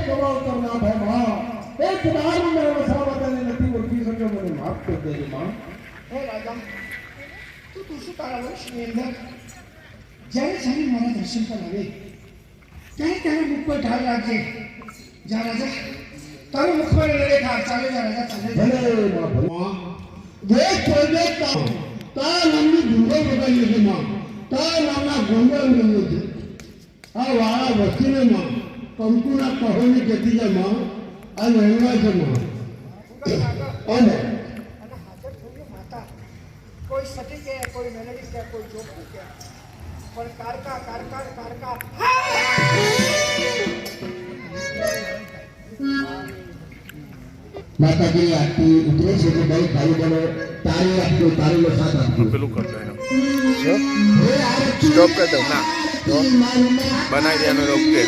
કમાલ કરના ભાઈ માં એક દારૂ મેં વસાવતાને નથી ઓળખી શક્યો મને માફ કરી દેજે માં હે રાજા તું શું તારા વર્ષની અંદર જ્યારે સામે મારા દર્શન પર આવે ત્યારે તારા મુખ પર ઢાળ રાખજે જા રાજા તારું મુખ પર લડે ખા ચાલે જા રાજા ચાલે ભલે માં દેખ છોડે તા નામની ગુંગો બગાડી છે માં તા નામના ગુંગો બગાડી છે આ વાળા વસ્તીને માં કંકુના કહોની જતી છે માં આ લહેંગા છે માં અને હાજર થયું માતા કોઈ સટી કે કોઈ મેલેડી કે કોઈ જોક કે પણ કારકા કારકા કારકા માતાજી આરતી ઉતરે છે કે ભાઈ ખાલી કરો તારી આપજો તારીનો સાથ આપજો પેલું કર દો એનો સ્ટોપ કરી દો ના બનાવી દે અમે ઓકે